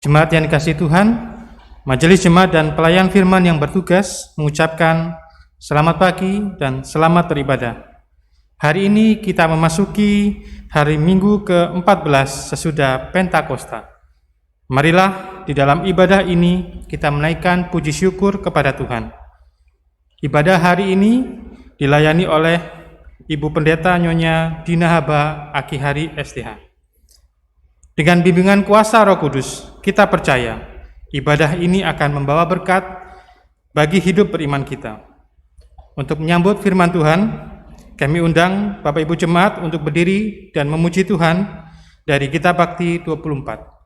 Jemaat yang dikasihi Tuhan, Majelis Jemaat dan Pelayan Firman yang bertugas mengucapkan selamat pagi dan selamat beribadah. Hari ini kita memasuki hari Minggu ke-14 sesudah Pentakosta. Marilah di dalam ibadah ini kita menaikkan puji syukur kepada Tuhan. Ibadah hari ini dilayani oleh Ibu Pendeta Nyonya Dina Haba Akihari STH. Dengan bimbingan kuasa Roh Kudus, kita percaya ibadah ini akan membawa berkat bagi hidup beriman kita. Untuk menyambut firman Tuhan, kami undang Bapak Ibu Jemaat untuk berdiri dan memuji Tuhan dari Kitab Bakti 24.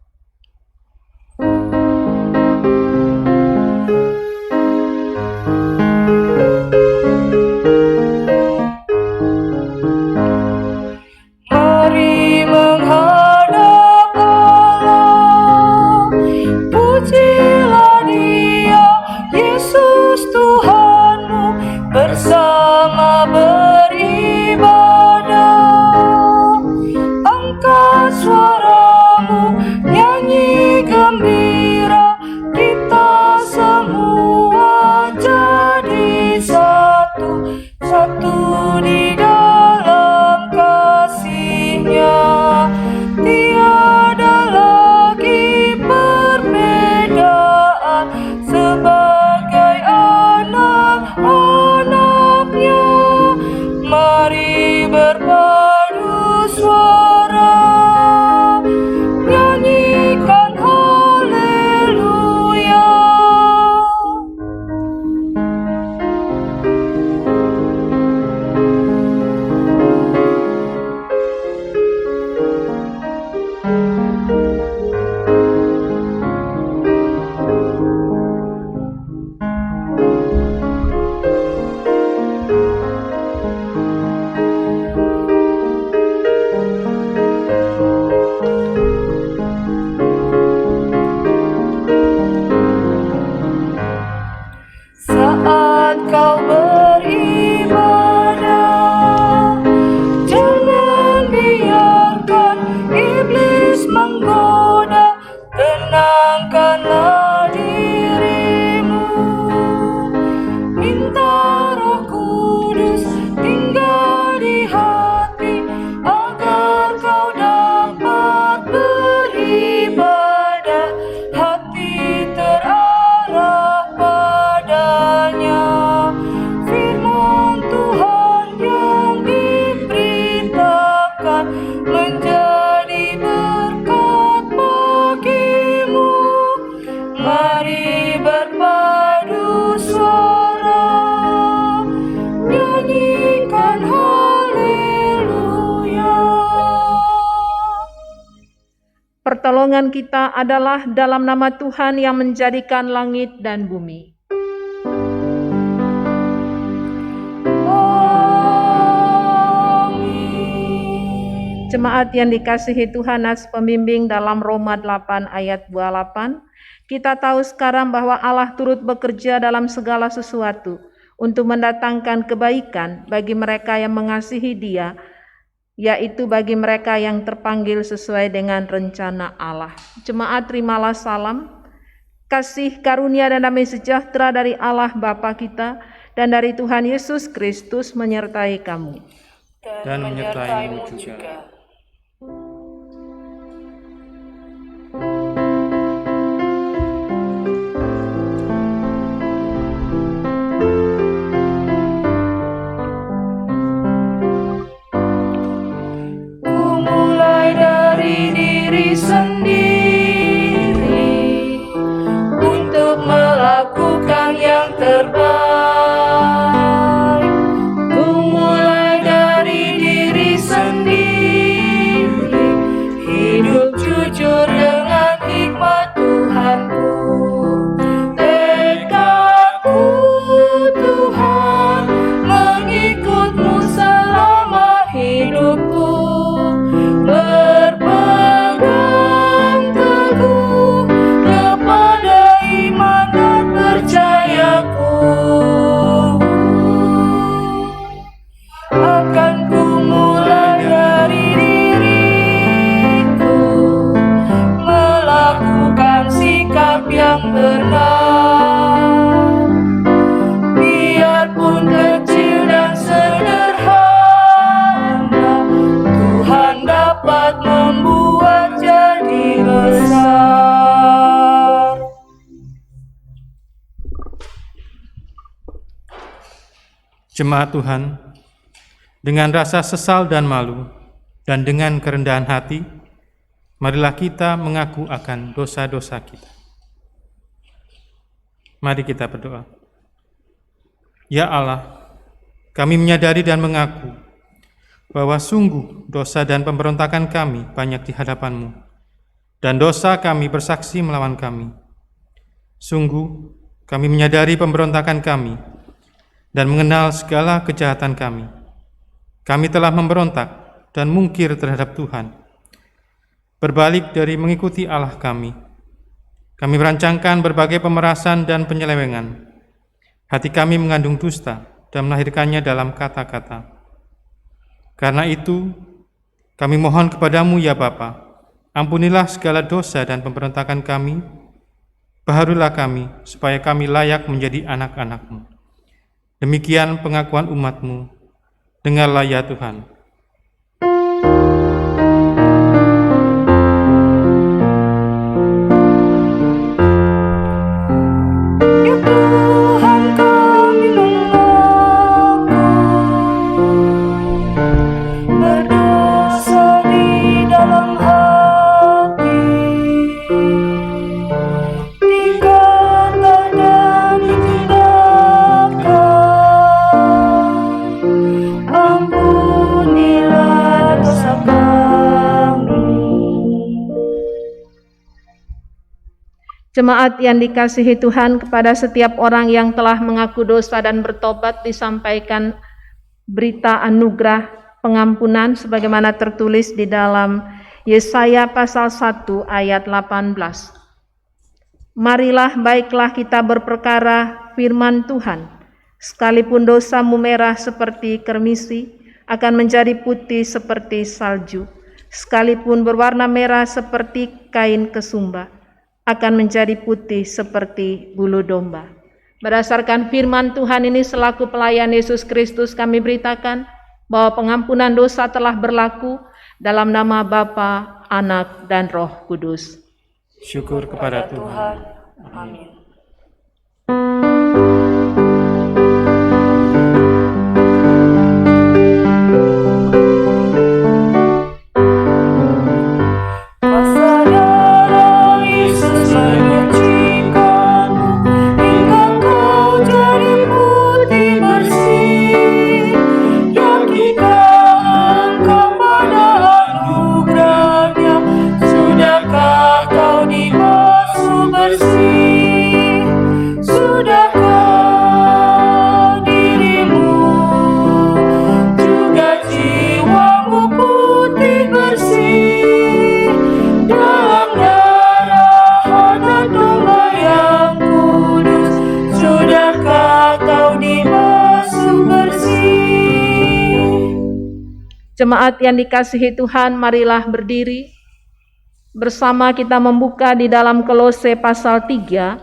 Pertolongan kita adalah dalam nama Tuhan yang menjadikan langit dan bumi. Amin. Jemaat yang dikasihi Tuhan, as pembimbing dalam Roma 8 ayat 28, kita tahu sekarang bahwa Allah turut bekerja dalam segala sesuatu untuk mendatangkan kebaikan bagi mereka yang mengasihi Dia, yaitu bagi mereka yang terpanggil sesuai dengan rencana Allah. Jemaat, terimalah salam, kasih karunia dan damai sejahtera dari Allah Bapa kita dan dari Tuhan Yesus Kristus menyertai kamu. Dan menyertaimu juga. Sendiri untuk melakukan yang terbaik. Ku mulai dari diri sendiri Jemaat Tuhan, dengan rasa sesal dan malu, dan dengan kerendahan hati, marilah kita mengaku akan dosa-dosa kita. Mari kita berdoa. Ya Allah, kami menyadari dan mengaku bahwa sungguh dosa dan pemberontakan kami banyak di hadapan-Mu, dan dosa kami bersaksi melawan kami. Sungguh, kami menyadari pemberontakan kami dan mengenal segala kejahatan kami. Kami telah memberontak dan mungkir terhadap Tuhan, berbalik dari mengikuti Allah kami. Kami merancangkan berbagai pemerasan dan penyelewengan. Hati kami mengandung dusta dan melahirkannya dalam kata-kata. Karena itu, kami mohon kepadamu ya Bapa, ampunilah segala dosa dan pemberontakan kami, baharulah kami, supaya kami layak menjadi anak-anak-Mu. Demikian pengakuan umat-Mu. Dengarlah ya Tuhan. Ya Tuhan, kami mengaku berdosa di dalam hati, di kata dan di tindakan. Ampunilah dosa kami. Jemaat yang dikasihi Tuhan, kepada setiap orang yang telah mengaku dosa dan bertobat disampaikan berita anugerah pengampunan sebagaimana tertulis di dalam Yesaya pasal 1 ayat 18. Marilah baiklah kita berperkara firman Tuhan, sekalipun dosamu merah seperti kermisi, akan menjadi putih seperti salju, sekalipun berwarna merah seperti kain kesumba, akan menjadi putih seperti bulu domba. Berdasarkan firman Tuhan ini, selaku pelayan Yesus Kristus, kami beritakan bahwa pengampunan dosa telah berlaku dalam nama Bapa, Anak, dan Roh Kudus. Syukur kepada Tuhan. Amin. Kuasa darah Yesus menyucikanmu hingga kau jadi putih bersih. Yakinkah engkau pada anugerahnya? Sudahkah kau dibasuh bersih? Sudahkah dirimu juga jiwamu putih bersih dalam darah anak domba yang kudus? Sudahkah kau dibasuh bersih? Jemaat yang dikasihi Tuhan, marilah berdiri. Bersama kita membuka di dalam Kolose pasal 3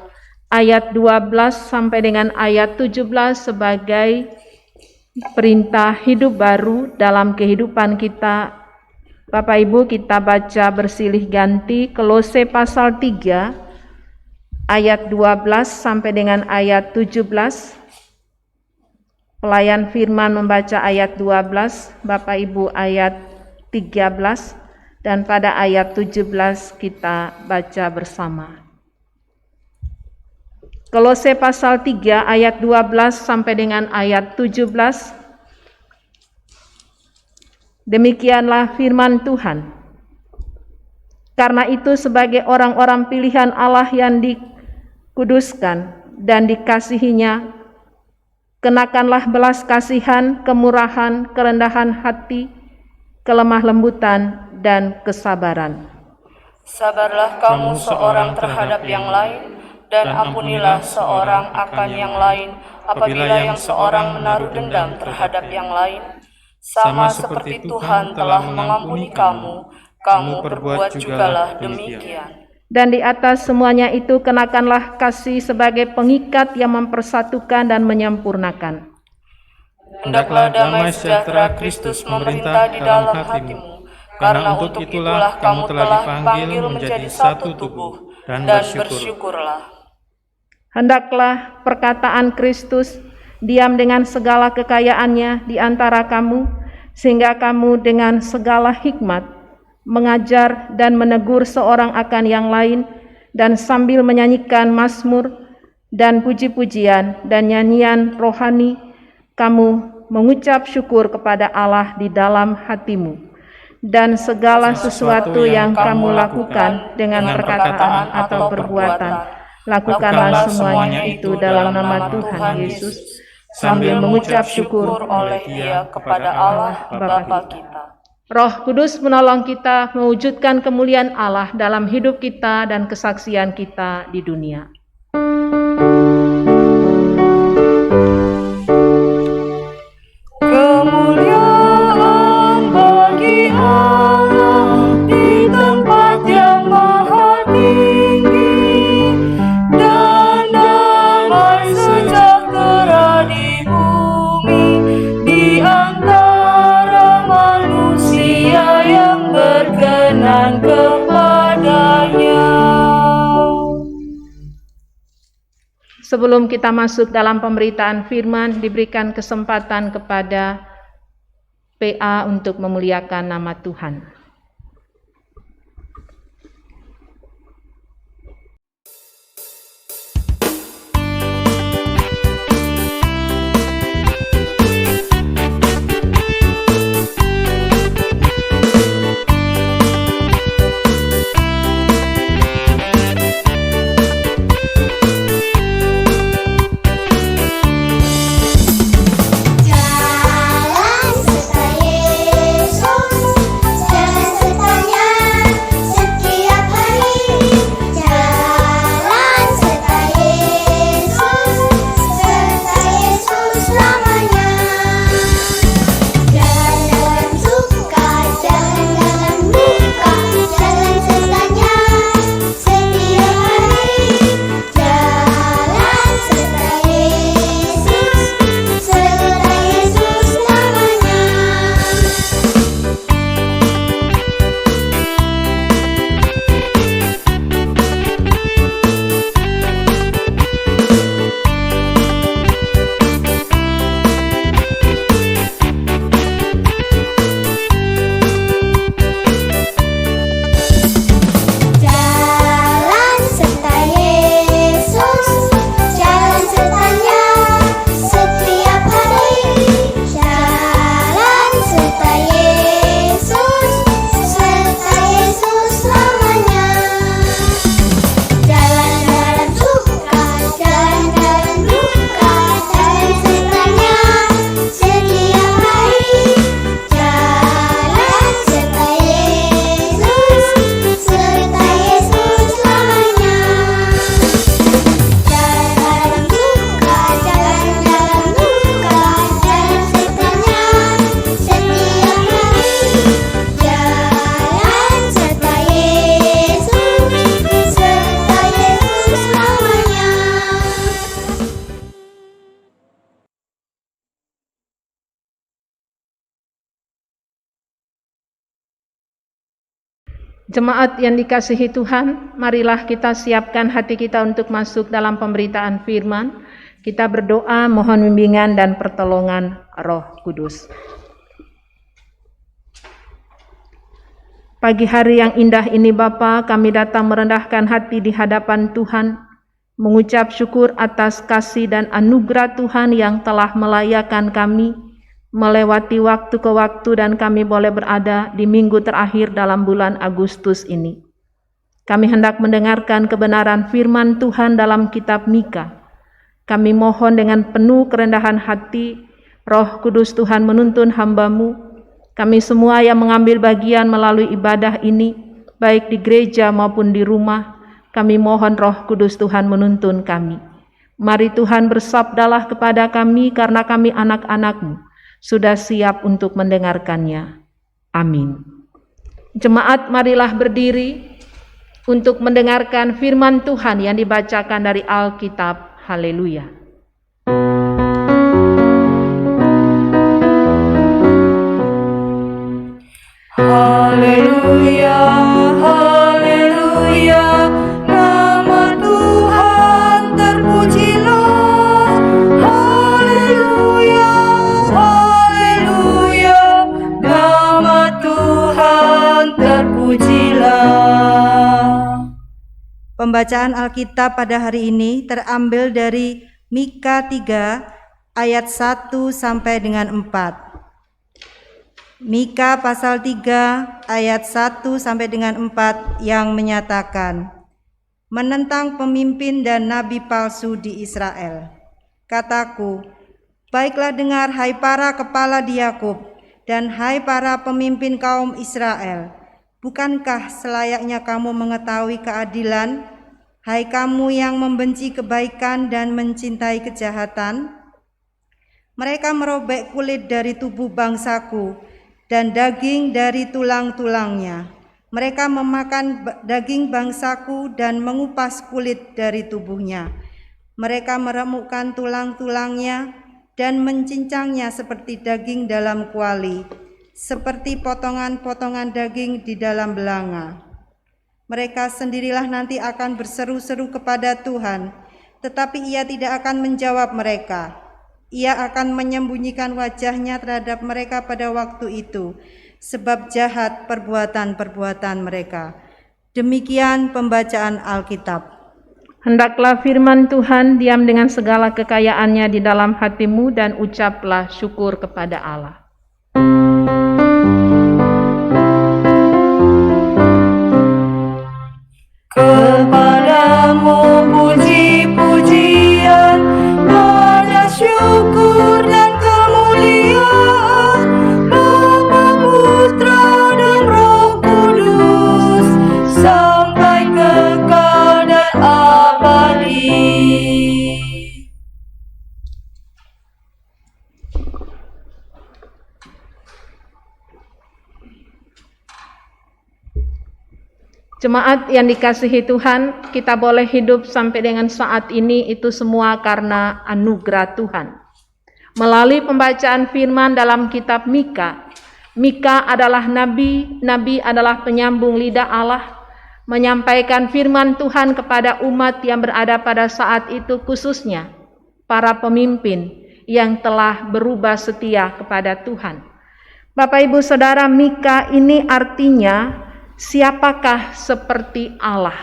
ayat 12 sampai dengan ayat 17 sebagai perintah hidup baru dalam kehidupan kita. Bapak Ibu, kita baca bersilih ganti Kolose pasal 3 ayat 12 sampai dengan ayat 17. Pelayan firman membaca ayat 12, Bapak Ibu ayat 13, dan pada ayat 17 kita baca bersama. Kolose pasal 3 ayat 12 sampai dengan ayat 17. Demikianlah firman Tuhan. Karena itu sebagai orang-orang pilihan Allah yang dikuduskan dan dikasihinya, kenakanlah belas kasihan, kemurahan, kerendahan hati, kelemah lembutan, dan kesabaran. Sabarlah kamu seorang terhadap yang lain, dan ampunilah seorang akan yang lain, apabila yang seorang menaruh dendam terhadap yang lain. Sama seperti Tuhan telah mengampuni kamu, kamu perbuat jugalah demikian. Dan di atas semuanya itu kenakanlah kasih sebagai pengikat yang mempersatukan dan menyempurnakan. Hendaklah damai sejahtera Kristus memerintah di dalam hatimu, karena untuk itulah kamu telah dipanggil menjadi satu tubuh, dan bersyukurlah. Hendaklah perkataan Kristus diam dengan segala kekayaannya di antara kamu, sehingga kamu dengan segala hikmat mengajar dan menegur seorang akan yang lain, dan sambil menyanyikan mazmur dan puji-pujian dan nyanyian rohani, kamu mengucap syukur kepada Allah di dalam hatimu. Dan segala sesuatu yang kamu lakukan dengan perkataan atau perbuatan, lakukanlah semuanya itu dalam nama Tuhan Yesus, sambil mengucap syukur oleh Dia kepada Allah Bapa kita. Roh Kudus menolong kita mewujudkan kemuliaan Allah dalam hidup kita dan kesaksian kita di dunia. Kemuliaan bagi Allah di tempat yang maha tinggi, dan damai sejahtera di bumi di antara manusia yang berkenan kepadanya. Sebelum kita masuk dalam pemberitaan firman, diberikan kesempatan kepada PA untuk memuliakan nama Tuhan. Jemaat yang dikasihi Tuhan, marilah kita siapkan hati kita untuk masuk dalam pemberitaan firman. Kita berdoa mohon bimbingan dan pertolongan Roh Kudus. Pagi hari yang indah ini Bapa, kami datang merendahkan hati di hadapan Tuhan, mengucap syukur atas kasih dan anugerah Tuhan yang telah melayakan kami melewati waktu ke waktu, dan kami boleh berada di minggu terakhir dalam bulan Agustus ini. Kami hendak mendengarkan kebenaran firman Tuhan dalam kitab Mika. Kami mohon dengan penuh kerendahan hati, Roh Kudus Tuhan menuntun hamba-Mu. Kami semua yang mengambil bagian melalui ibadah ini, baik di gereja maupun di rumah, kami mohon Roh Kudus Tuhan menuntun kami. Mari Tuhan bersabdalah kepada kami, karena kami anak-anak-Mu sudah siap untuk mendengarkannya. Amin. Jemaat, marilah berdiri untuk mendengarkan firman Tuhan yang dibacakan dari Alkitab. Haleluya. Haleluya, haleluya, nama Tuhan terpujilah. Haleluya. Pembacaan Alkitab pada hari ini terambil dari Mika 3 ayat 1 sampai dengan 4. Mika pasal 3 ayat 1 sampai dengan 4 yang menyatakan, menentang pemimpin dan nabi palsu di Israel. Kataku, baiklah dengar hai para kepala di Yakub dan hai para pemimpin kaum Israel. Bukankah selayaknya kamu mengetahui keadilan, hai kamu yang membenci kebaikan dan mencintai kejahatan? Mereka merobek kulit dari tubuh bangsaku dan daging dari tulang-tulangnya. Mereka memakan daging bangsaku dan mengupas kulit dari tubuhnya. Mereka meremukkan tulang-tulangnya dan mencincangnya seperti daging dalam kuali, seperti potongan-potongan daging di dalam belanga. Mereka sendirilah nanti akan berseru-seru kepada Tuhan, tetapi Ia tidak akan menjawab mereka. Ia akan menyembunyikan wajahnya terhadap mereka pada waktu itu, sebab jahat perbuatan-perbuatan mereka. Demikian pembacaan Alkitab. Hendaklah firman Tuhan diam dengan segala kekayaannya di dalam hatimu dan ucaplah syukur kepada Allah. Kepadamu puji-pujian, pada syukur dan kemuliaan, Bapa, Putra, dan Roh Kudus, sampai kekal dan abadi. Jemaat yang dikasihi Tuhan, kita boleh hidup sampai dengan saat ini itu semua karena anugerah Tuhan. Melalui pembacaan firman dalam kitab Mika, Mika adalah nabi, nabi adalah penyambung lidah Allah, menyampaikan firman Tuhan kepada umat yang berada pada saat itu, khususnya para pemimpin yang telah berubah setia kepada Tuhan. Bapak Ibu Saudara, Mika ini artinya siapakah seperti Allah?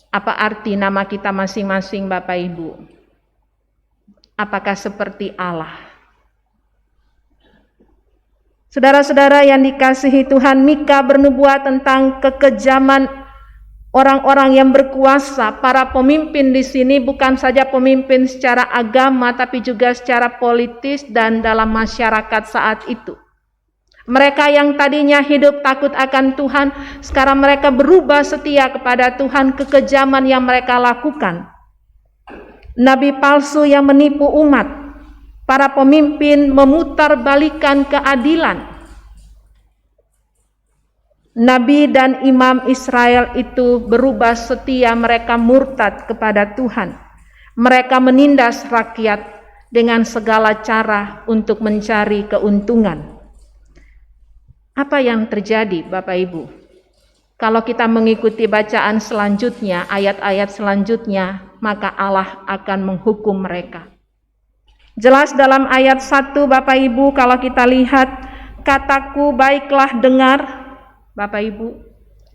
Apa arti nama kita masing-masing, Bapak Ibu? Apakah seperti Allah? Saudara-saudara yang dikasihi Tuhan, Mika bernubuat tentang kekejaman orang-orang yang berkuasa. Para pemimpin di sini bukan saja pemimpin secara agama, tapi juga secara politis dan dalam masyarakat saat itu. Mereka yang tadinya hidup takut akan Tuhan, sekarang mereka berubah setia kepada Tuhan. Kekejaman yang mereka lakukan, nabi palsu yang menipu umat, para pemimpin memutarbalikkan keadilan. Nabi dan imam Israel itu berubah setia, mereka murtad kepada Tuhan. Mereka menindas rakyat dengan segala cara untuk mencari keuntungan. Apa yang terjadi, Bapak Ibu? Kalau kita mengikuti bacaan selanjutnya, ayat-ayat selanjutnya, maka Allah akan menghukum mereka. Jelas dalam ayat 1, Bapak Ibu, kalau kita lihat, kataku baiklah dengar. Bapak Ibu,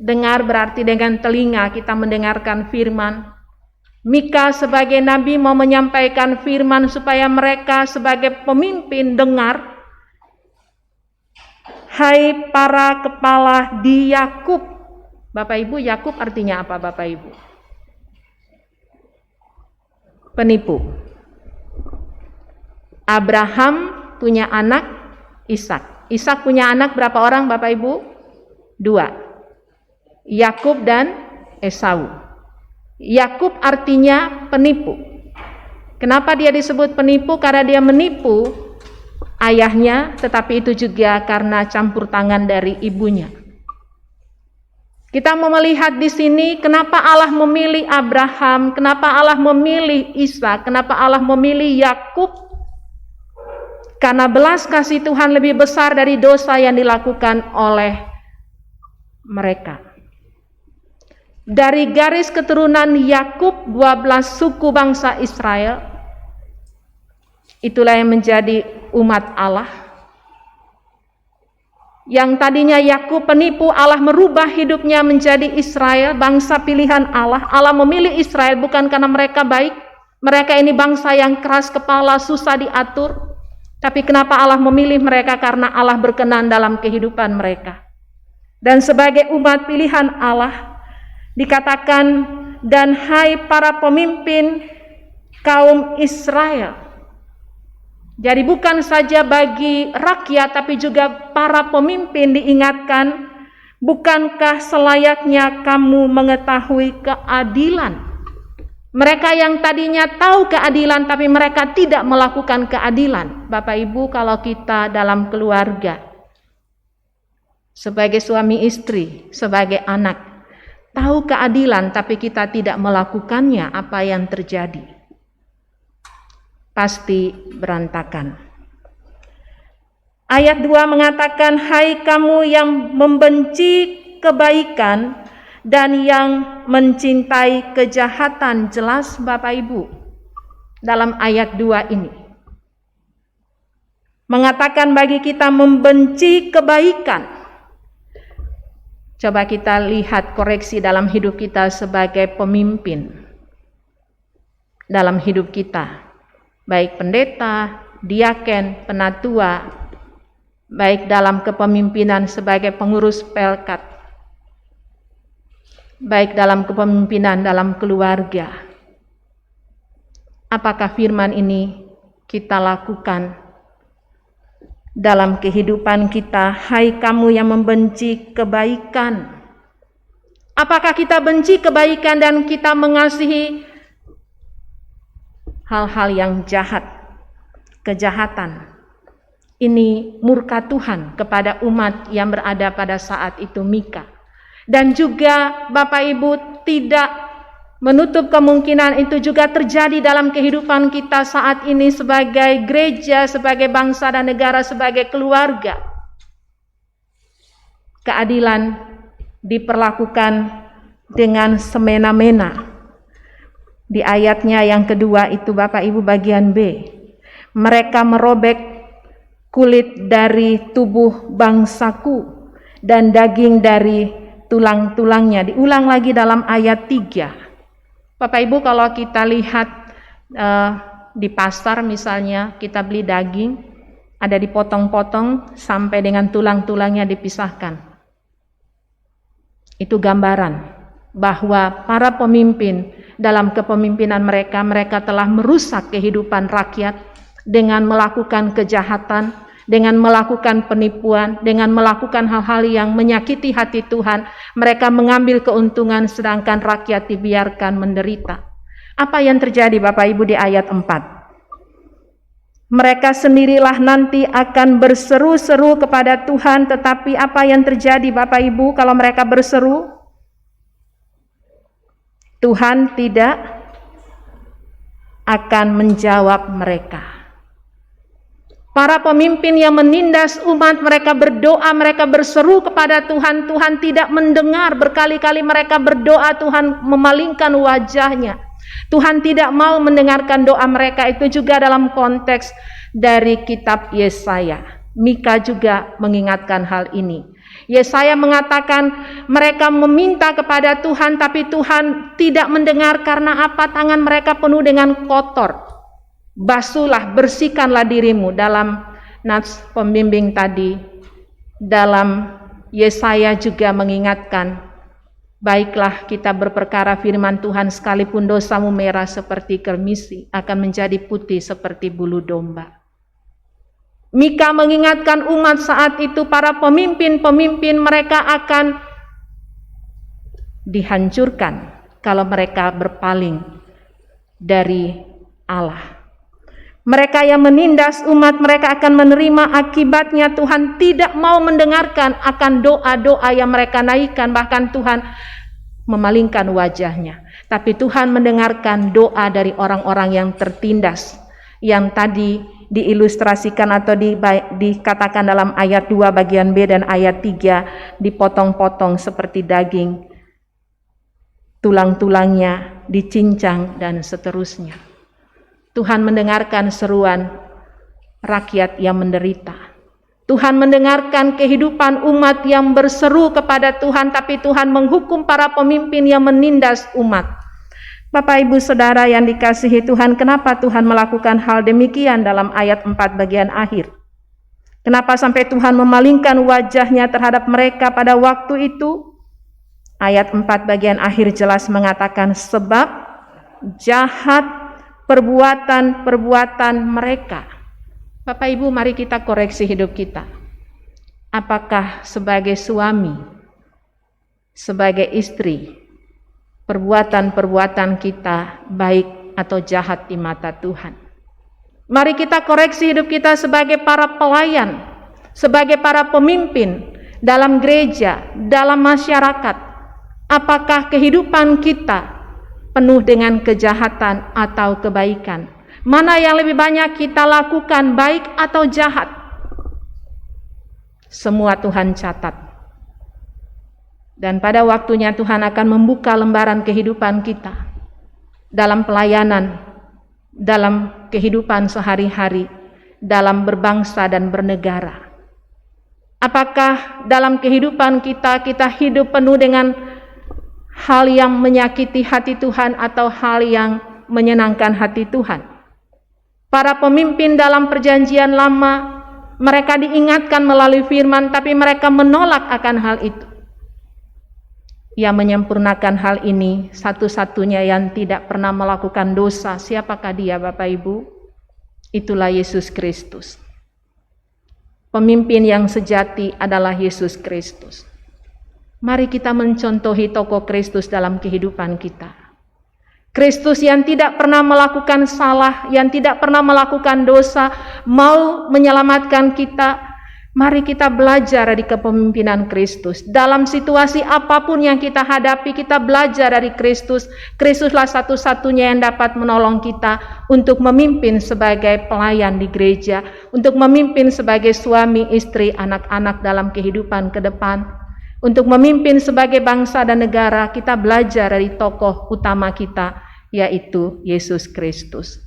dengar berarti dengan telinga kita mendengarkan firman. Mika sebagai nabi mau menyampaikan firman supaya mereka sebagai pemimpin dengar. Hai para kepala di Yakub. Bapak Ibu, Yakub artinya apa, Bapak Ibu? Penipu. Abraham punya anak Ishak. Ishak punya anak berapa orang, Bapak Ibu? 2. Yakub dan Esau. Yakub artinya penipu. Kenapa dia disebut penipu? Karena dia menipu ayahnya, tetapi itu juga karena campur tangan dari ibunya. Kita mau melihat di sini kenapa Allah memilih Abraham, kenapa Allah memilih Ishak, kenapa Allah memilih Yakub. Karena belas kasih Tuhan lebih besar dari dosa yang dilakukan oleh mereka. Dari garis keturunan Yakub, 12 suku bangsa Israel, itulah yang menjadi umat Allah. Yang tadinya Yakub penipu, Allah merubah hidupnya menjadi Israel, bangsa pilihan Allah. Allah memilih Israel bukan karena mereka baik. Mereka ini bangsa yang keras kepala, susah diatur. Tapi kenapa Allah memilih mereka? Karena Allah berkenan dalam kehidupan mereka. Dan sebagai umat pilihan Allah, dikatakan, dan hai para pemimpin kaum Israel. Jadi bukan saja bagi rakyat, tapi juga para pemimpin diingatkan, bukankah selayaknya kamu mengetahui keadilan? Mereka yang tadinya tahu keadilan, tapi mereka tidak melakukan keadilan. Bapak Ibu, kalau kita dalam keluarga, sebagai suami istri, sebagai anak, tahu keadilan, tapi kita tidak melakukannya, apa yang terjadi? Pasti berantakan. Ayat 2 mengatakan, hai kamu yang membenci kebaikan dan yang mencintai kejahatan. Jelas Bapak Ibu dalam ayat 2 ini mengatakan bagi kita membenci kebaikan. Coba kita lihat koreksi dalam hidup kita sebagai pemimpin dalam hidup kita, baik pendeta, diaken, penatua, baik dalam kepemimpinan sebagai pengurus pelkat, baik dalam kepemimpinan dalam keluarga. Apakah firman ini kita lakukan dalam kehidupan kita? Hai kamu yang membenci kebaikan. Apakah kita benci kebaikan dan kita mengasihi hal-hal yang jahat, kejahatan? Ini murka Tuhan kepada umat yang berada pada saat itu, Mika. Dan juga Bapak Ibu tidak menutup kemungkinan itu juga terjadi dalam kehidupan kita saat ini sebagai gereja, sebagai bangsa dan negara, sebagai keluarga. Keadilan diperlakukan dengan semena-mena. Di ayatnya yang kedua itu Bapak Ibu bagian B. Mereka merobek kulit dari tubuh bangsaku dan daging dari tulang-tulangnya. Diulang lagi dalam ayat 3. Bapak Ibu, kalau kita lihat di pasar misalnya, kita beli daging, ada dipotong-potong sampai dengan tulang-tulangnya dipisahkan. Itu gambaran bahwa para pemimpin dalam kepemimpinan mereka, mereka telah merusak kehidupan rakyat dengan melakukan kejahatan, dengan melakukan penipuan, dengan melakukan hal-hal yang menyakiti hati Tuhan. Mereka mengambil keuntungan sedangkan rakyat dibiarkan menderita. Apa yang terjadi Bapak Ibu di ayat 4? Mereka sendirilah nanti akan berseru-seru kepada Tuhan, tetapi apa yang terjadi Bapak Ibu kalau mereka berseru? Tuhan tidak akan menjawab mereka. Para pemimpin yang menindas umat, mereka berdoa, mereka berseru kepada Tuhan, Tuhan tidak mendengar. Berkali-kali mereka berdoa, Tuhan memalingkan wajahnya. Tuhan tidak mau mendengarkan doa mereka. Itu juga dalam konteks dari kitab Yesaya. Mika juga mengingatkan hal ini. Yesaya mengatakan mereka meminta kepada Tuhan, tapi Tuhan tidak mendengar. Karena apa? Tangan mereka penuh dengan kotor. Basuhlah, bersihkanlah dirimu. Dalam nats pembimbing tadi, dalam Yesaya juga mengingatkan, baiklah kita berperkara firman Tuhan, sekalipun dosamu merah seperti kermisi, akan menjadi putih seperti bulu domba. Mika mengingatkan umat saat itu, para pemimpin-pemimpin mereka akan dihancurkan kalau mereka berpaling dari Allah. Mereka yang menindas umat, mereka akan menerima akibatnya. Tuhan tidak mau mendengarkan akan doa-doa yang mereka naikkan. Bahkan Tuhan memalingkan wajahnya. Tapi Tuhan mendengarkan doa dari orang-orang yang tertindas. Yang tadi diilustrasikan atau dikatakan dalam ayat 2 bagian B dan ayat 3, dipotong-potong seperti daging, tulang-tulangnya dicincang dan seterusnya. Tuhan mendengarkan seruan rakyat yang menderita. Tuhan mendengarkan kehidupan umat yang berseru kepada Tuhan, tapi Tuhan menghukum para pemimpin yang menindas umat. Bapak, Ibu, Saudara yang dikasihi Tuhan, kenapa Tuhan melakukan hal demikian dalam ayat 4 bagian akhir? Kenapa sampai Tuhan memalingkan wajahnya terhadap mereka pada waktu itu? Ayat 4 bagian akhir jelas mengatakan, sebab jahat perbuatan-perbuatan mereka. Bapak Ibu, mari kita koreksi hidup kita. Apakah sebagai suami, sebagai istri, perbuatan-perbuatan kita baik atau jahat di mata Tuhan? Mari kita koreksi hidup kita sebagai para pelayan, sebagai para pemimpin dalam gereja, dalam masyarakat. Apakah kehidupan kita penuh dengan kejahatan atau kebaikan? Mana yang lebih banyak kita lakukan, baik atau jahat? Semua Tuhan catat. Dan pada waktunya Tuhan akan membuka lembaran kehidupan kita dalam pelayanan, dalam kehidupan sehari-hari, dalam berbangsa dan bernegara. Apakah dalam kehidupan kita hidup penuh dengan hal yang menyakiti hati Tuhan atau hal yang menyenangkan hati Tuhan? Para pemimpin dalam perjanjian lama, mereka diingatkan melalui firman, tapi mereka menolak akan hal itu. Yang menyempurnakan hal ini, satu-satunya yang tidak pernah melakukan dosa. Siapakah dia, Bapak Ibu? Itulah Yesus Kristus. Pemimpin yang sejati adalah Yesus Kristus. Mari kita mencontohi tokoh Kristus dalam kehidupan kita. Kristus yang tidak pernah melakukan salah, yang tidak pernah melakukan dosa, mau menyelamatkan kita. Mari kita belajar dari kepemimpinan Kristus. Dalam situasi apapun yang kita hadapi, kita belajar dari Kristus. Kristuslah satu-satunya yang dapat menolong kita untuk memimpin sebagai pelayan di gereja, untuk memimpin sebagai suami, istri, anak-anak dalam kehidupan ke depan, untuk memimpin sebagai bangsa dan negara. Kita belajar dari tokoh utama kita, yaitu Yesus Kristus.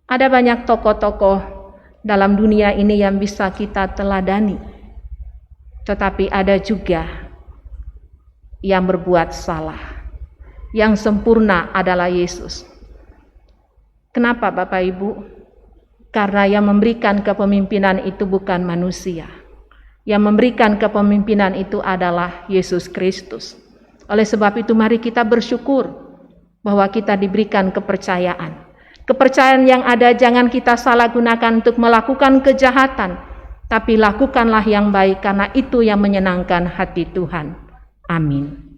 Ada banyak tokoh-tokoh dalam dunia ini yang bisa kita teladani, tetapi ada juga yang berbuat salah. Yang sempurna adalah Yesus. Kenapa, Bapak Ibu? Karena yang memberikan kepemimpinan itu bukan manusia. Yang memberikan kepemimpinan itu adalah Yesus Kristus. Oleh sebab itu mari kita bersyukur bahwa kita diberikan kepercayaan. Kepercayaan yang ada jangan kita salah gunakan untuk melakukan kejahatan, tapi lakukanlah yang baik karena itu yang menyenangkan hati Tuhan. Amin.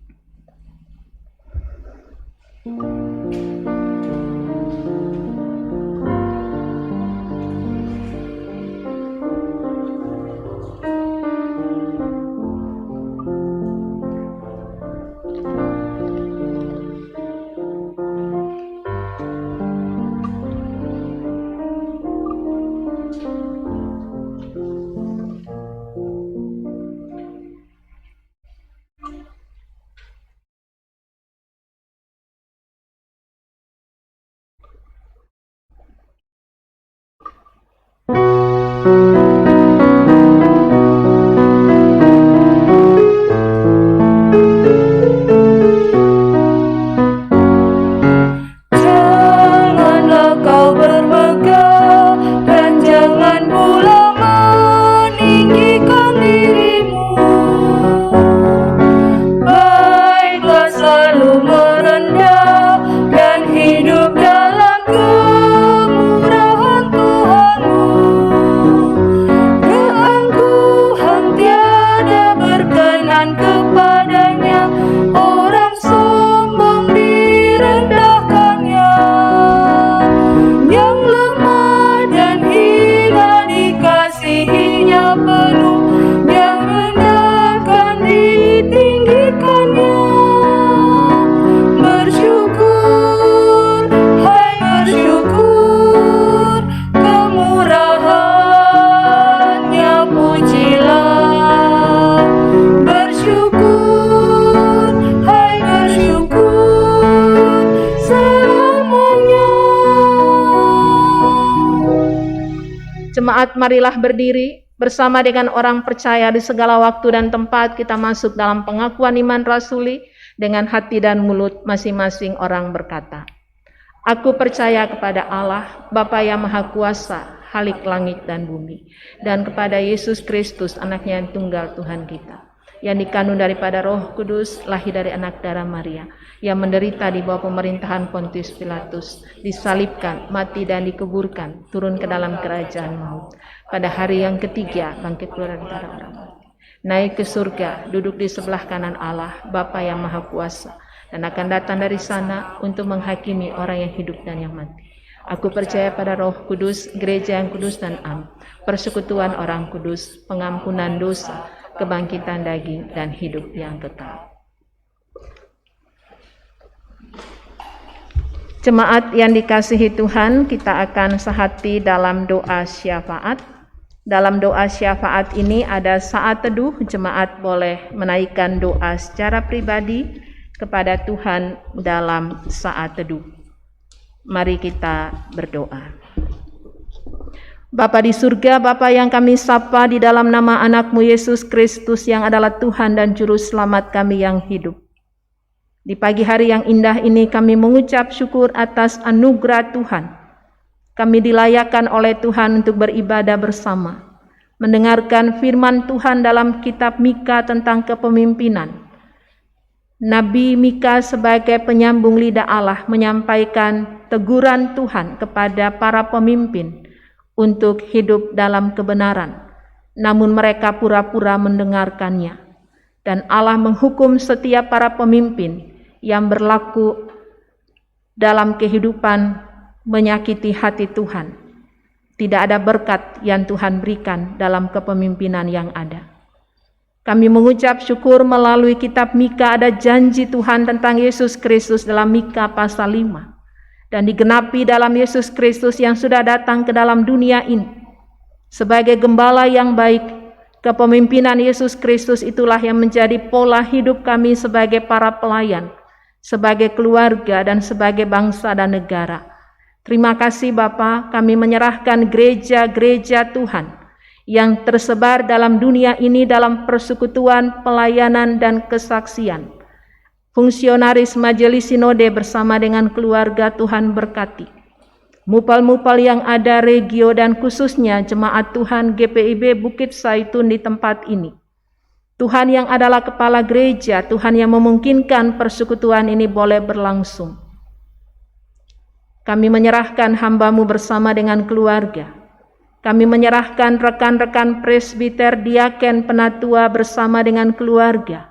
Jemaat, marilah berdiri. Bersama dengan orang percaya di segala waktu dan tempat kita masuk dalam pengakuan iman rasuli dengan hati dan mulut masing-masing orang berkata, Aku percaya kepada Allah, Bapa yang Maha Kuasa, Khalik langit dan bumi, dan kepada Yesus Kristus, anaknya yang tunggal Tuhan kita, yang dikandung daripada Roh Kudus, lahir dari anak darah Maria, yang menderita di bawah pemerintahan Pontius Pilatus, disalibkan, mati dan dikuburkan, turun ke dalam kerajaan maut. Pada hari yang ketiga, bangkit keluar dari antara orang mati, naik ke surga, duduk di sebelah kanan Allah, Bapa yang Maha Kuasa, dan akan datang dari sana untuk menghakimi orang yang hidup dan yang mati. Aku percaya pada Roh Kudus, gereja yang kudus dan am, persekutuan orang kudus, pengampunan dosa, kebangkitan daging, dan hidup yang kekal. Jemaat yang dikasihi Tuhan, kita akan sehati dalam doa syafaat. Dalam doa syafaat ini ada saat teduh, jemaat boleh menaikkan doa secara pribadi kepada Tuhan dalam saat teduh. Mari kita berdoa. Bapa di surga, Bapa yang kami sapa di dalam nama anak-Mu Yesus Kristus yang adalah Tuhan dan Juru Selamat kami yang hidup. Di pagi hari yang indah ini kami mengucap syukur atas anugerah Tuhan. Kami dilayakkan oleh Tuhan untuk beribadah bersama, mendengarkan firman Tuhan dalam kitab Mika tentang kepemimpinan. Nabi Mika sebagai penyambung lidah Allah menyampaikan teguran Tuhan kepada para pemimpin untuk hidup dalam kebenaran, namun mereka pura-pura mendengarkannya. Dan Allah menghukum setiap para pemimpin yang berlaku dalam kehidupan menyakiti hati Tuhan. Tidak ada berkat yang Tuhan berikan dalam kepemimpinan yang ada. Kami mengucap syukur melalui kitab Mika ada janji Tuhan tentang Yesus Kristus dalam Mika pasal 5. Dan digenapi dalam Yesus Kristus yang sudah datang ke dalam dunia ini. Sebagai gembala yang baik, kepemimpinan Yesus Kristus itulah yang menjadi pola hidup kami sebagai para pelayan, sebagai keluarga dan sebagai bangsa dan negara. Terima kasih Bapa, kami menyerahkan gereja-gereja Tuhan yang tersebar dalam dunia ini dalam persekutuan, pelayanan, dan kesaksian. Fungsionaris Majelis Sinode bersama dengan keluarga Tuhan berkati. Mupal-mupal yang ada regio dan khususnya jemaat Tuhan GPIB Bukit Saitun di tempat ini. Tuhan yang adalah kepala gereja, Tuhan yang memungkinkan persekutuan ini boleh berlangsung. Kami menyerahkan hamba-Mu bersama dengan keluarga. Kami menyerahkan rekan-rekan presbiter, diaken, penatua bersama dengan keluarga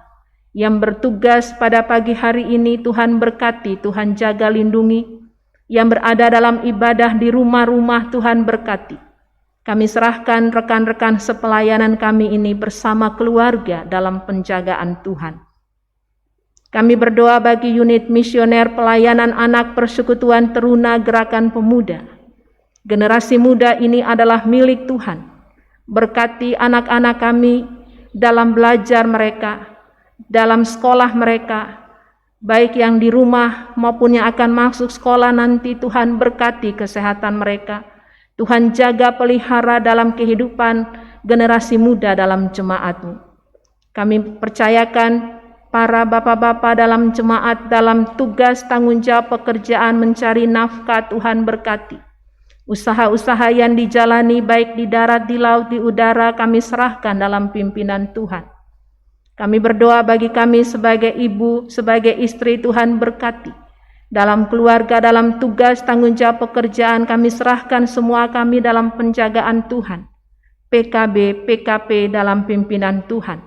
yang bertugas pada pagi hari ini. Tuhan berkati, Tuhan jaga lindungi. Yang berada dalam ibadah di rumah-rumah, Tuhan berkati. Kami serahkan rekan-rekan sepelayanan kami ini bersama keluarga dalam penjagaan Tuhan. Kami berdoa bagi unit misioner pelayanan anak persekutuan teruna gerakan pemuda. Generasi muda ini adalah milik Tuhan. Berkati anak-anak kami dalam belajar mereka, dalam sekolah mereka, baik yang di rumah maupun yang akan masuk sekolah nanti. Tuhan berkati kesehatan mereka. Tuhan jaga pelihara dalam kehidupan generasi muda dalam jemaat-Mu. Kami percayakan para bapak-bapak dalam jemaat dalam tugas tanggung jawab pekerjaan mencari nafkah. Tuhan berkati. Usaha-usaha yang dijalani baik di darat, di laut, di udara kami serahkan dalam pimpinan Tuhan. Kami berdoa bagi kami sebagai ibu, sebagai istri. Tuhan berkati. Dalam keluarga, dalam tugas tanggung jawab pekerjaan kami serahkan semua kami dalam penjagaan Tuhan. PKB, PKP dalam pimpinan Tuhan.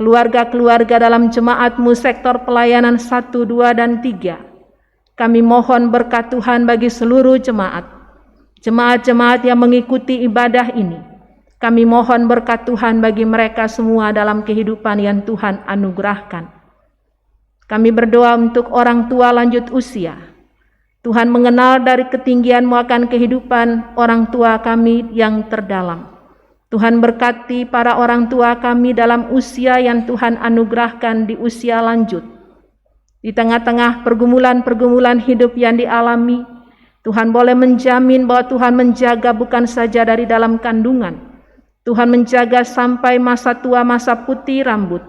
Keluarga-keluarga dalam jemaat-Mu sektor pelayanan 1, 2, dan 3. Kami mohon berkat Tuhan bagi seluruh jemaat. Jemaat-jemaat yang mengikuti ibadah ini, kami mohon berkat Tuhan bagi mereka semua dalam kehidupan yang Tuhan anugerahkan. Kami berdoa untuk orang tua lanjut usia. Tuhan mengenal dari ketinggian-Mu akan kehidupan orang tua kami yang terdalam. Tuhan berkati para orang tua kami dalam usia yang Tuhan anugerahkan di usia lanjut. Di tengah-tengah pergumulan-pergumulan hidup yang dialami, Tuhan boleh menjamin bahwa Tuhan menjaga bukan saja dari dalam kandungan, Tuhan menjaga sampai masa tua, masa putih rambut.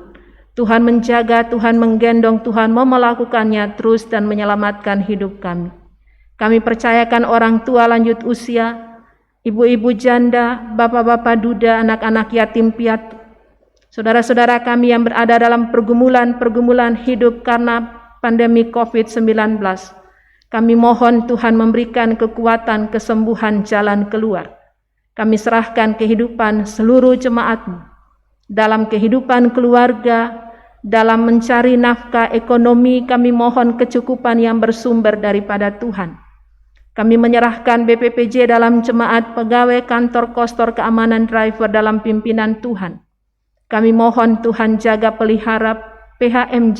Tuhan menjaga, Tuhan menggendong, Tuhan mau melakukannya terus dan menyelamatkan hidup kami. Kami percayakan orang tua lanjut usia, ibu-ibu janda, bapak-bapak duda, anak-anak yatim piatu, saudara-saudara kami yang berada dalam pergumulan hidup karena pandemi COVID-19. Kami mohon Tuhan memberikan kekuatan, kesembuhan, jalan keluar. Kami serahkan kehidupan seluruh jemaat-Mu dalam kehidupan keluarga, dalam mencari nafkah ekonomi. Kami mohon kecukupan yang bersumber daripada Tuhan. Kami menyerahkan BPPJ dalam jemaat, pegawai kantor kostor keamanan driver dalam pimpinan Tuhan. Kami mohon Tuhan jaga pelihara PHMJ,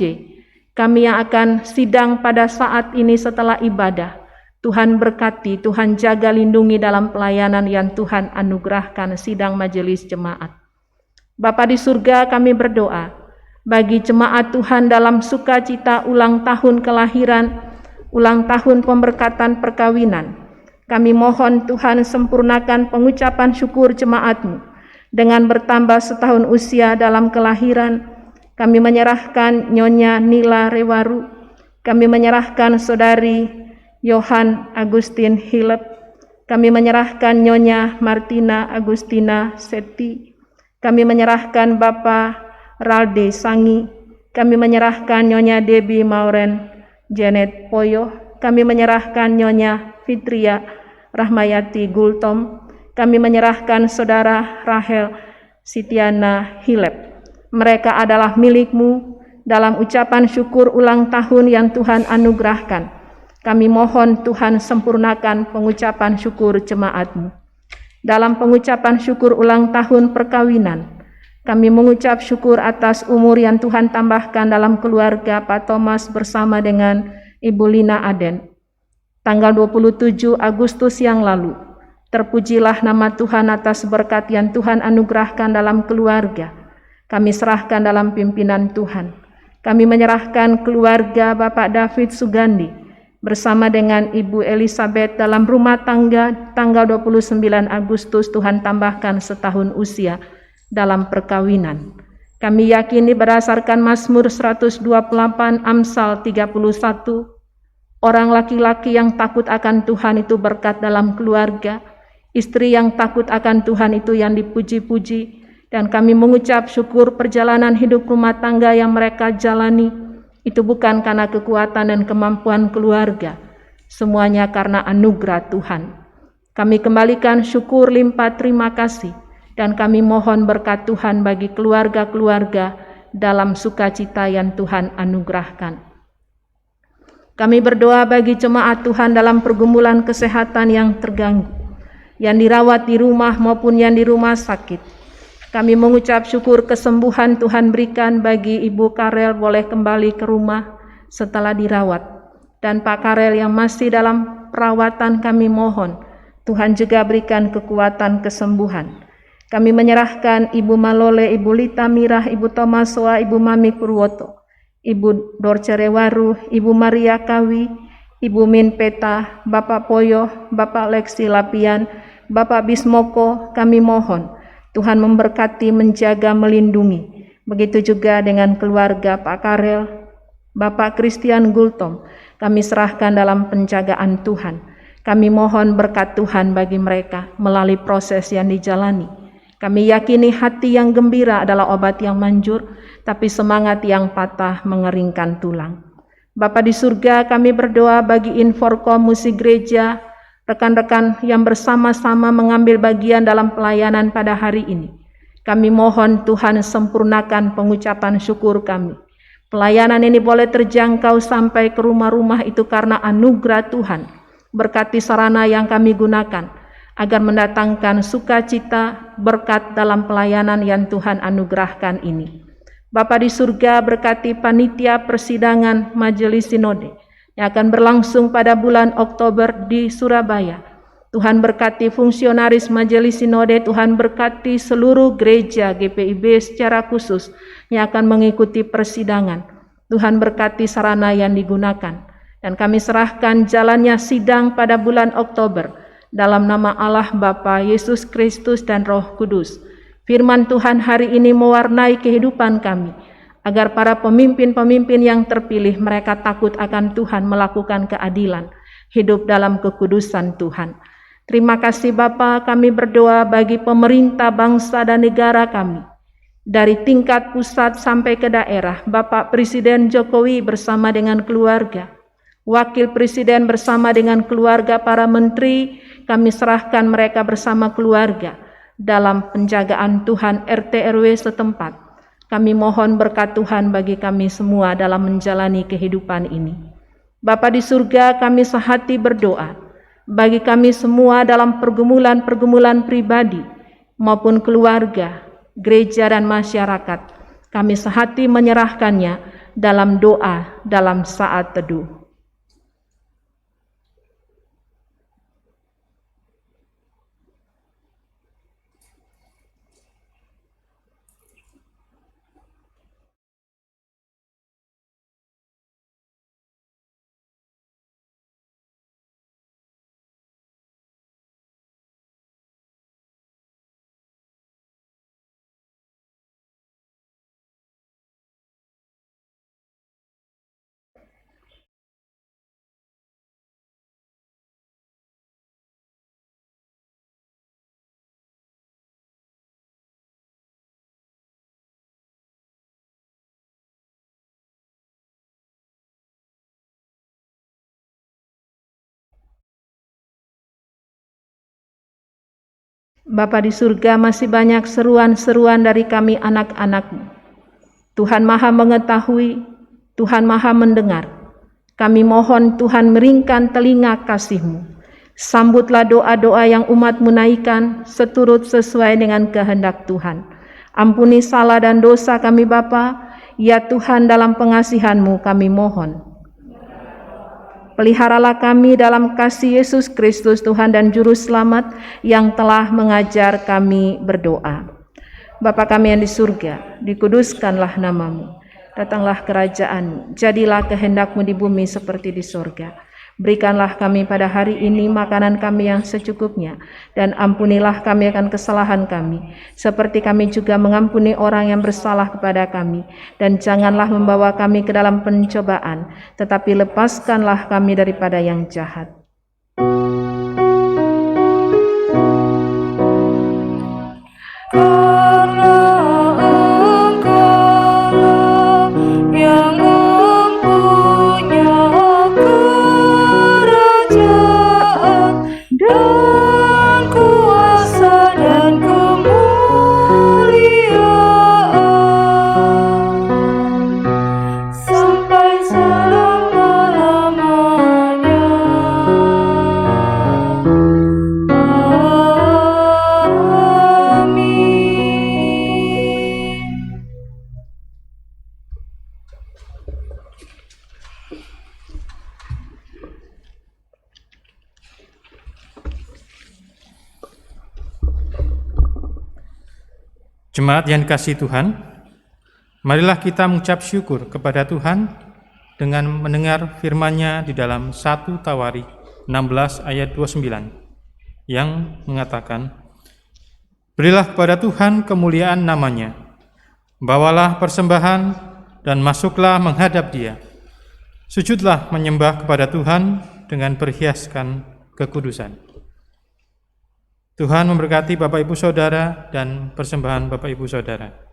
kami yang akan sidang pada saat ini setelah ibadah. Tuhan berkati, Tuhan jaga lindungi dalam pelayanan yang Tuhan anugerahkan sidang majelis jemaat. Bapa di surga, kami berdoa bagi jemaat Tuhan dalam sukacita ulang tahun kelahiran, ulang tahun pemberkatan perkawinan. Kami mohon Tuhan sempurnakan pengucapan syukur jemaat-Mu dengan bertambah setahun usia dalam kelahiran. Kami menyerahkan Nyonya Nila Rewaru, kami menyerahkan Saudari Yohan Agustin Hilep, kami menyerahkan Nyonya Martina Agustina Seti, kami menyerahkan Bapak Ralde Sangi, kami menyerahkan Nyonya Debbie Mauren Janet Poyo, kami menyerahkan Nyonya Fitria Rahmayati Gultom, kami menyerahkan Saudara Rahel Sitiana Hilep. Mereka adalah milik-Mu dalam ucapan syukur ulang tahun yang Tuhan anugerahkan. Kami mohon Tuhan sempurnakan pengucapan syukur jemaat-Mu. Dalam pengucapan syukur ulang tahun perkawinan, kami mengucap syukur atas umur yang Tuhan tambahkan dalam keluarga Pak Thomas bersama dengan Ibu Lina Aden. Tanggal 27 Agustus yang lalu, terpujilah nama Tuhan atas berkat yang Tuhan anugerahkan dalam keluarga. Kami serahkan dalam pimpinan Tuhan. Kami menyerahkan keluarga Bapak David Sugandi bersama dengan Ibu Elizabeth dalam rumah tangga tanggal 29 Agustus Tuhan tambahkan setahun usia dalam perkawinan. Kami yakini berdasarkan Mazmur 128 Amsal 31, orang laki-laki yang takut akan Tuhan itu berkat dalam keluarga, istri yang takut akan Tuhan itu yang dipuji-puji, dan kami mengucap syukur perjalanan hidup rumah tangga yang mereka jalani, itu bukan karena kekuatan dan kemampuan keluarga, semuanya karena anugerah Tuhan. Kami kembalikan syukur limpah terima kasih, dan kami mohon berkat Tuhan bagi keluarga-keluarga dalam sukacita yang Tuhan anugerahkan. Kami berdoa bagi jemaat Tuhan dalam pergumulan kesehatan yang terganggu, yang dirawat di rumah maupun yang di rumah sakit. Kami mengucap syukur kesembuhan Tuhan berikan bagi Ibu Karel boleh kembali ke rumah setelah dirawat. Dan Pak Karel yang masih dalam perawatan, kami mohon Tuhan juga berikan kekuatan kesembuhan. Kami menyerahkan Ibu Malole, Ibu Lita Mirah, Ibu Tomasoa, Ibu Mami Purwoto, Ibu Dorce Rewaru, Ibu Maria Kawi, Ibu Min Peta, Bapak Poyo, Bapak Lexi Lapian, Bapak Bismoko. Kami mohon Tuhan memberkati, menjaga, melindungi. Begitu juga dengan keluarga Pak Karel, Bapak Christian Gultom. Kami serahkan dalam penjagaan Tuhan. Kami mohon berkat Tuhan bagi mereka melalui proses yang dijalani. Kami yakini hati yang gembira adalah obat yang manjur, tapi semangat yang patah mengeringkan tulang. Bapa di surga, kami berdoa bagi Inforkom Musik Gereja, rekan-rekan yang bersama-sama mengambil bagian dalam pelayanan pada hari ini. Kami mohon Tuhan sempurnakan pengucapan syukur kami. Pelayanan ini boleh terjangkau sampai ke rumah-rumah itu karena anugerah Tuhan. Berkati sarana yang kami gunakan, agar mendatangkan sukacita berkat dalam pelayanan yang Tuhan anugerahkan ini. Bapa di surga, berkati panitia persidangan Majelis Sinode yang akan berlangsung pada bulan Oktober di Surabaya. Tuhan berkati fungsionaris Majelis Sinode, Tuhan berkati seluruh gereja GPIB secara khusus yang akan mengikuti persidangan. Tuhan berkati sarana yang digunakan. Dan kami serahkan jalannya sidang pada bulan Oktober dalam nama Allah Bapa, Yesus Kristus dan Roh Kudus. Firman Tuhan hari ini mewarnai kehidupan kami, agar para pemimpin-pemimpin yang terpilih mereka takut akan Tuhan, melakukan keadilan, hidup dalam kekudusan Tuhan. Terima kasih Bapa, kami berdoa bagi pemerintah bangsa dan negara kami, dari tingkat pusat sampai ke daerah. Bapak Presiden Jokowi bersama dengan keluarga, Wakil Presiden bersama dengan keluarga, para menteri, kami serahkan mereka bersama keluarga dalam penjagaan Tuhan RT RW setempat. Kami mohon berkat Tuhan bagi kami semua dalam menjalani kehidupan ini. Bapa di surga, kami sehati berdoa bagi kami semua dalam pergumulan-pergumulan pribadi maupun keluarga, gereja dan masyarakat. Kami sehati menyerahkannya dalam doa dalam saat teduh. Bapa di surga, masih banyak seruan-seruan dari kami anak-anak-Mu. Tuhan Maha mengetahui, Tuhan Maha mendengar. Kami mohon Tuhan meringkan telinga kasih-Mu. Sambutlah doa-doa yang umat-Mu naikkan seturut sesuai dengan kehendak Tuhan. Ampuni salah dan dosa kami Bapa, ya Tuhan, dalam pengasihan-Mu kami mohon. Peliharalah kami dalam kasih Yesus Kristus Tuhan dan Juru Selamat yang telah mengajar kami berdoa. Bapa kami yang di surga, dikuduskanlah nama-Mu. Datanglah kerajaan-Mu, jadilah kehendak-Mu di bumi seperti di surga. Berikanlah kami pada hari ini makanan kami yang secukupnya, dan ampunilah kami akan kesalahan kami, seperti kami juga mengampuni orang yang bersalah kepada kami. Dan janganlah membawa kami ke dalam pencobaan, tetapi lepaskanlah kami daripada yang jahat. Jemaat yang dikasihi Tuhan, marilah kita mengucap syukur kepada Tuhan dengan mendengar firman-Nya di dalam 1 Tawarik 16 ayat 29 yang mengatakan, "Berilah kepada Tuhan kemuliaan nama-Nya, bawalah persembahan dan masuklah menghadap Dia. Sujudlah menyembah kepada Tuhan dengan perhiaskan kekudusan." Tuhan memberkati Bapak Ibu Saudara dan persembahan Bapak Ibu Saudara.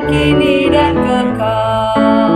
Kini dan kekal.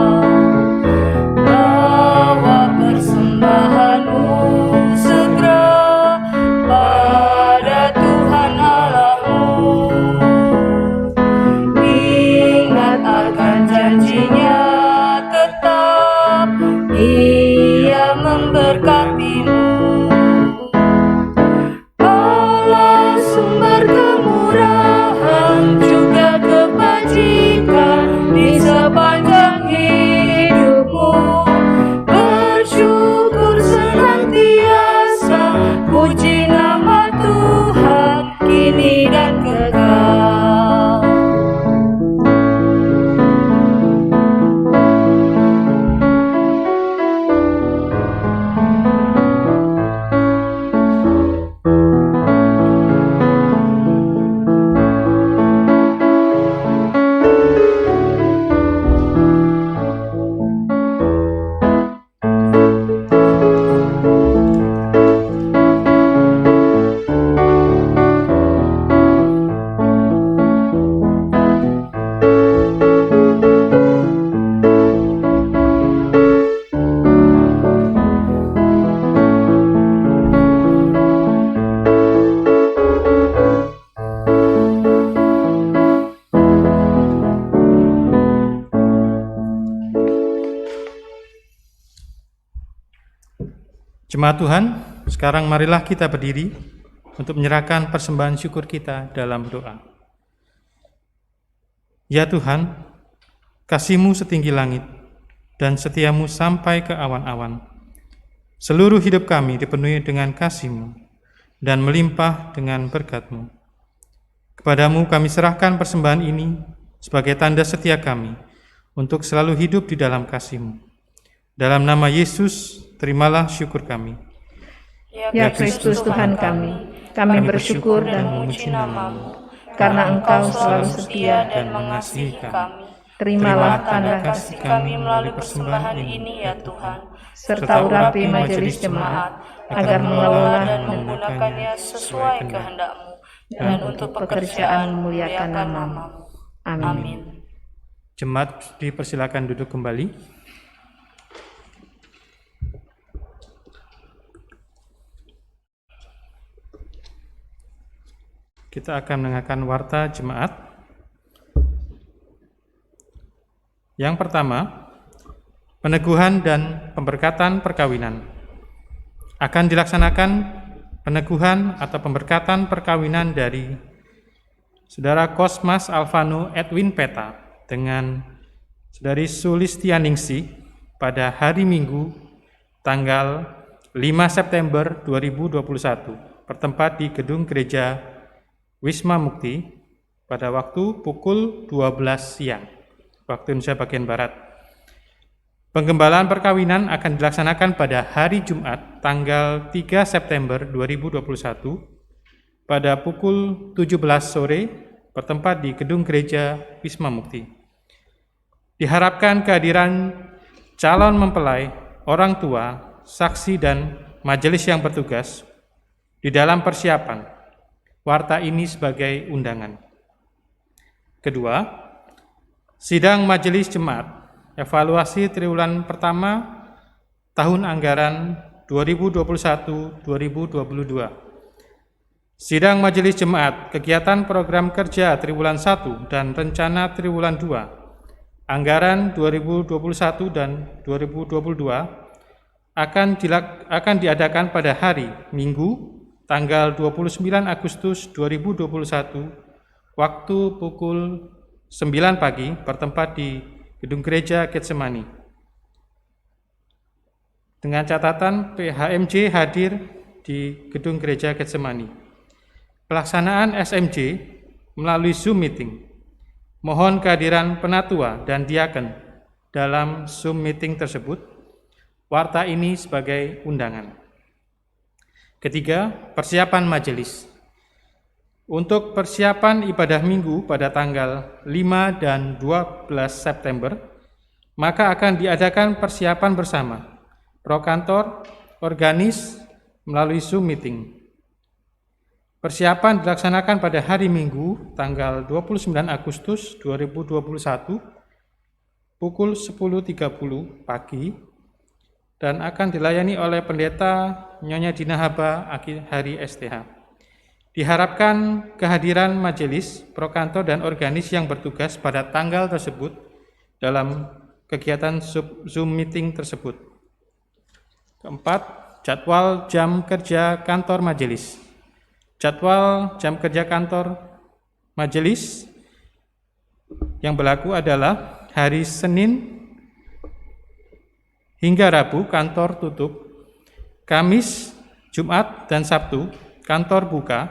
Jemaat Tuhan, sekarang marilah kita berdiri untuk menyerahkan persembahan syukur kita dalam doa. Ya Tuhan, kasih-Mu setinggi langit dan setia-Mu sampai ke awan-awan. Seluruh hidup kami dipenuhi dengan kasih-Mu dan melimpah dengan berkat-Mu. Kepadamu kami serahkan persembahan ini sebagai tanda setia kami untuk selalu hidup di dalam kasih-Mu. Dalam nama Yesus, terimalah syukur kami. Ya Kristus Tuhan kami bersyukur dan memuji nama-Mu, karena Engkau selalu setia dan mengasihi kami. terimalah Tanda tanda kasih kami melalui persembahan ini ya Tuhan, serta urapi majelis jemaat agar mengelola dan menggunakannya sesuai kehendak-Mu dan untuk pekerjaan memuliakan nama-Mu. Amin. Jemaat dipersilakan duduk kembali. Kita akan mendengarkan warta jemaat. Yang pertama, peneguhan dan pemberkatan perkawinan. Akan dilaksanakan peneguhan atau pemberkatan perkawinan dari Saudara Kosmas Alvano Edwin Peta dengan Saudari Sulistianingsih pada hari Minggu tanggal 5 September 2021 bertempat di Gedung Gereja Wisma Mukti pada waktu pukul 12 siang waktu Indonesia bagian Barat. Penggembalaan perkawinan akan dilaksanakan pada hari Jumat tanggal 3 September 2021 pada pukul 17 sore bertempat di Gedung Gereja Wisma Mukti. Diharapkan kehadiran calon mempelai, orang tua, saksi dan majelis yang bertugas di dalam persiapan warta ini sebagai undangan. Kedua, sidang majelis jemaat evaluasi triwulan pertama tahun anggaran 2021-2022. Sidang majelis jemaat kegiatan program kerja triwulan 1 dan rencana triwulan 2 anggaran 2021 dan 2022 akan diadakan pada hari Minggu tanggal 29 Agustus 2021 waktu pukul 9 pagi bertempat di Gedung Gereja Getsemani. Dengan catatan PHMJ hadir di Gedung Gereja Getsemani. Pelaksanaan SMJ melalui Zoom meeting. Mohon kehadiran penatua dan diaken dalam Zoom meeting tersebut. Warta ini sebagai undangan. Ketiga, persiapan majelis. Untuk persiapan ibadah minggu pada tanggal 5 dan 12 September, maka akan diadakan persiapan bersama prokantor, organis melalui Zoom meeting. Persiapan dilaksanakan pada hari Minggu tanggal 29 Agustus 2021 pukul 10.30 pagi dan akan dilayani oleh Pendeta Nyonya Dina Haba Hari STH. Diharapkan kehadiran majelis, prokantor dan organis yang bertugas pada tanggal tersebut dalam kegiatan Zoom meeting tersebut. Keempat, jadwal jam kerja kantor majelis. Jadwal jam kerja kantor majelis yang berlaku adalah hari Senin hingga Rabu kantor tutup, Kamis, Jumat, dan Sabtu kantor buka,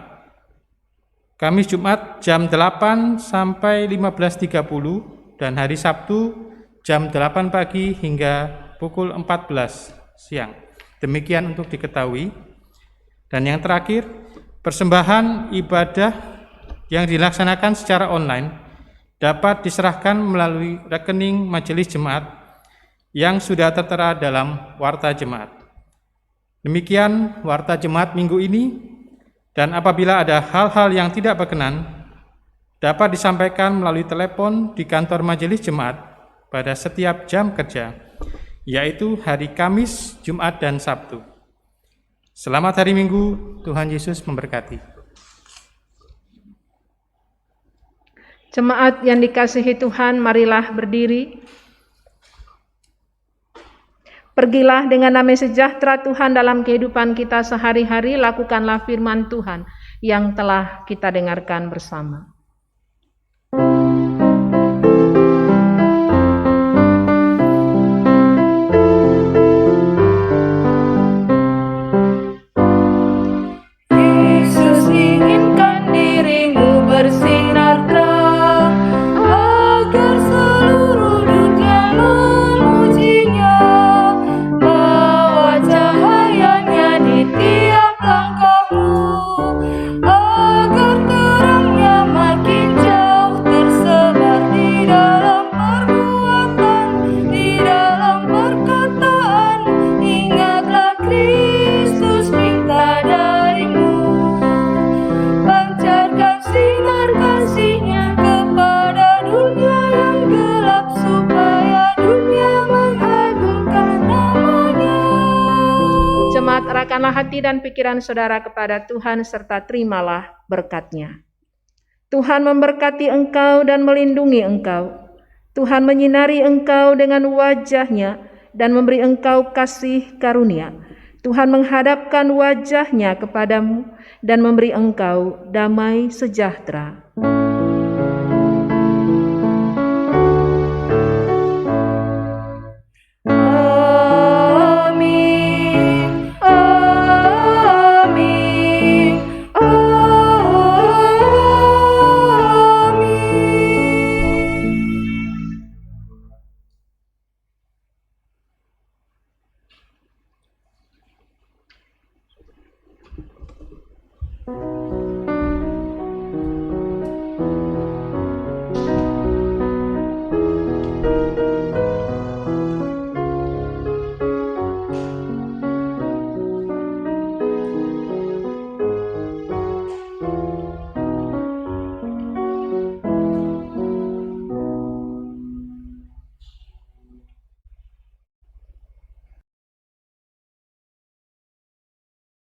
Kamis Jumat jam 8 sampai 15.30 dan hari Sabtu jam 8 pagi hingga pukul 14 siang. Demikian untuk diketahui. Dan yang terakhir, persembahan ibadah yang dilaksanakan secara online dapat diserahkan melalui rekening majelis jemaat yang sudah tertera dalam warta jemaat. Demikian warta jemaat minggu ini, dan apabila ada hal-hal yang tidak berkenan, dapat disampaikan melalui telepon di kantor majelis jemaat pada setiap jam kerja, yaitu hari Kamis, Jumat, dan Sabtu. Selamat hari Minggu, Tuhan Yesus memberkati. Jemaat yang dikasihi Tuhan, marilah berdiri. Pergilah dengan damai sejahtera Tuhan dalam kehidupan kita sehari-hari, lakukanlah firman Tuhan yang telah kita dengarkan bersama. Yesus inginkan dirimu bersinar terang, agar seluruh dunia memujinya, bawa cahayanya di tiap langkahmu, agar terangnya makin jauh tersebar di dalam perbuatan, di dalam perkataan. Ingatlah Kristus minta darimu, pancarkan sinar kasih-Nya kepada dunia yang gelap, supaya dunia mengagungkan nama-Nya. Jemaat, arahkanlah hati dan pikiran saudara kepada Tuhan serta terimalah berkat-Nya. Tuhan memberkati engkau dan melindungi engkau. Tuhan menyinari engkau dengan wajah-Nya dan memberi engkau kasih karunia. Tuhan menghadapkan wajah-Nya kepadamu dan memberi engkau damai sejahtera.